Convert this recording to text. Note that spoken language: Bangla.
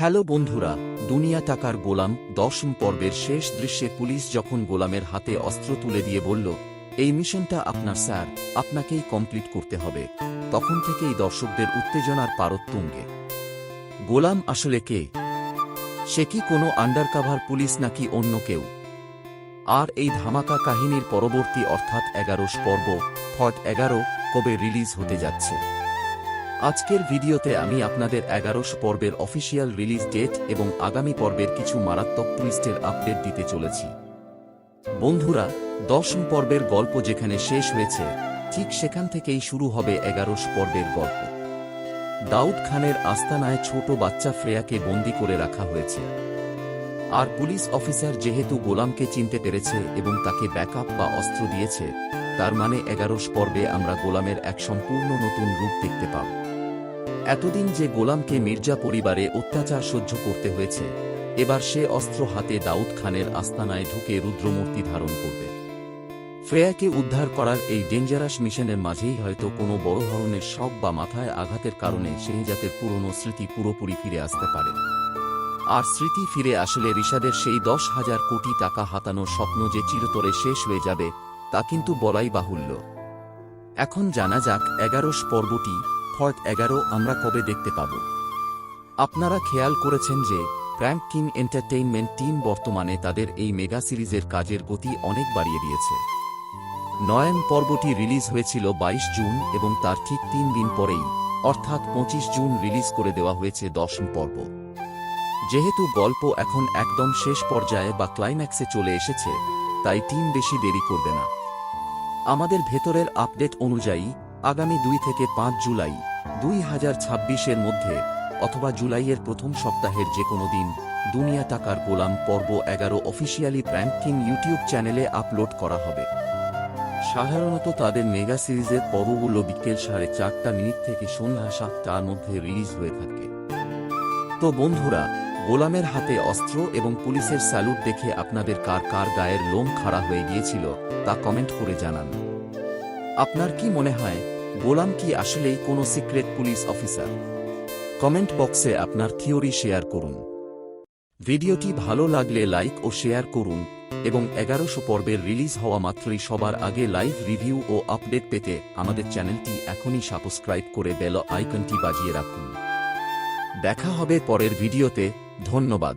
হ্যালো বন্ধুরা, দুনিয়া টাকার গোলাম 10ম পর্বের শেষ দৃশ্যে পুলিশ যখন গোলামের হাতে অস্ত্র তুলে দিয়ে বলল, এই মিশনটা আপনার স্যার, আপনাকেই কমপ্লিট করতে হবে, তখন থেকেই দর্শকদের উত্তেজনার পারদ তুঙ্গে। গোলাম আসলে কে? সে কি কোনো আন্ডারকাভার পুলিশ নাকি অন্য কেউ? আর এই ধামাকা কাহিনীর পরবর্তী অর্থাৎ 11 পর্ব ফট 11 কবে রিলিজ হতে যাচ্ছে? আজকের ভিডিওতে আমি আপনাদের 11 পর্বের অফিসিয়াল রিলিজ ডেট এবং আগামী পর্বের কিছু মারাত্মক টুইস্টের আপডেট দিতে চলেছি। বন্ধুরা, 10ম পর্বের গল্প যেখানে শেষ হয়েছে, ঠিক সেখান থেকেই শুরু হবে 11 পর্বের গল্প। দাউদ খানের আস্তানায় ছোট বাচ্চা ফ্রেয়াকে বন্দী করে রাখা হয়েছে। আর পুলিশ অফিসার যেহেতু গোলামকে চিনতে পেরেছে এবং তাকে ব্যাকআপ বা অস্ত্র দিয়েছে, তার মানে 11 পর্বে আমরা গোলামের এক সম্পূর্ণ নতুন রূপ দেখতে পাব। এতদিন যে গোলামকে মির্জা পরিবারে অত্যাচার সহ্য করতে হয়েছে, এবার সে অস্ত্র হাতে দাউদ খানের আস্তানায় ঢুকে রুদ্রমূর্তি ধারণ করবে। ফ্রেয়াকে উদ্ধার করার এই ডেঞ্জারাস মিশনের মাঝেই হয়তো কোনো বড় ধরনের শক বা মাথায় আঘাতের কারণে শেহজাদের পুরনো স্মৃতি পুরোপুরি ফিরে আসতে পারে। আর স্মৃতি ফিরে আসলে রিশাদের সেই 10,000 কোটি টাকা হাতানোর স্বপ্ন যে চিরতরে শেষ হয়ে যাবে, তা কিন্তু বলাই বাহুল্য। এখন জানা যাক 11 পর্বটি ফট 11 আমরা কবে দেখতে পাব। আপনারা খেয়াল করেছেন যে প্র্যাঙ্ক কিং এন্টারটেইনমেন্ট টিম বর্তমানে তাদের এই মেগা সিরিজের কাজের গতি অনেক বাড়িয়ে দিয়েছে। 9ম পর্বটি রিলিজ হয়েছিল 22 জুন এবং তার ঠিক 3 দিন পরেই অর্থাৎ 25 জুন রিলিজ করে দেওয়া হয়েছে 10ম পর্ব। যেহেতু গল্প এখন একদম শেষ পর্যায়ে বা ক্লাইম্যাক্সে চলে এসেছে, তাই টিম বেশি দেরি করবে না। আমাদের ভেতরের আপডেট অনুযায়ী আগামী 2 থেকে 5 জুলাই 2026-এর মধ্যে অথবা জুলাইয়ের প্রথম সপ্তাহের যে কোনো দিন দুনিয়া টাকার গোলাম পর্ব 11 অফিসিয়ালি প্র্যাঙ্ক কিং ইউটিউব চ্যানেলে আপলোড করা হবে। সাধারণত তাদের মেগা সিরিজের পর্বগুলো বিকেল 4:30 থেকে সন্ধ্যা 7টার মধ্যে রিলিজ হয়ে থাকে। তো বন্ধুরা, গোলামের হাতে অস্ত্র এবং পুলিশের স্যালুট দেখে আপনাদের কার কার গায়ের লোম খাড়া হয়ে গিয়েছিল তা কমেন্ট করে জানান। আপনার কি মনে হয়, গোলাম কি আসলেই কোনো সিক্রেট পুলিশ অফিসার? কমেন্ট বক্সে আপনার থিওরি শেয়ার করুন। ভিডিওটি ভালো লাগলে লাইক ও শেয়ার করুন এবং 11 পর্বের রিলিজ হওয়া মাত্রই সবার আগে লাইভ রিভিউ ও আপডেট পেতে আমাদের চ্যানেলটি এখনই সাবস্ক্রাইব করে বেল আইকনটি বাজিয়ে রাখুন। দেখা হবে পরের ভিডিওতে। ধন্যবাদ।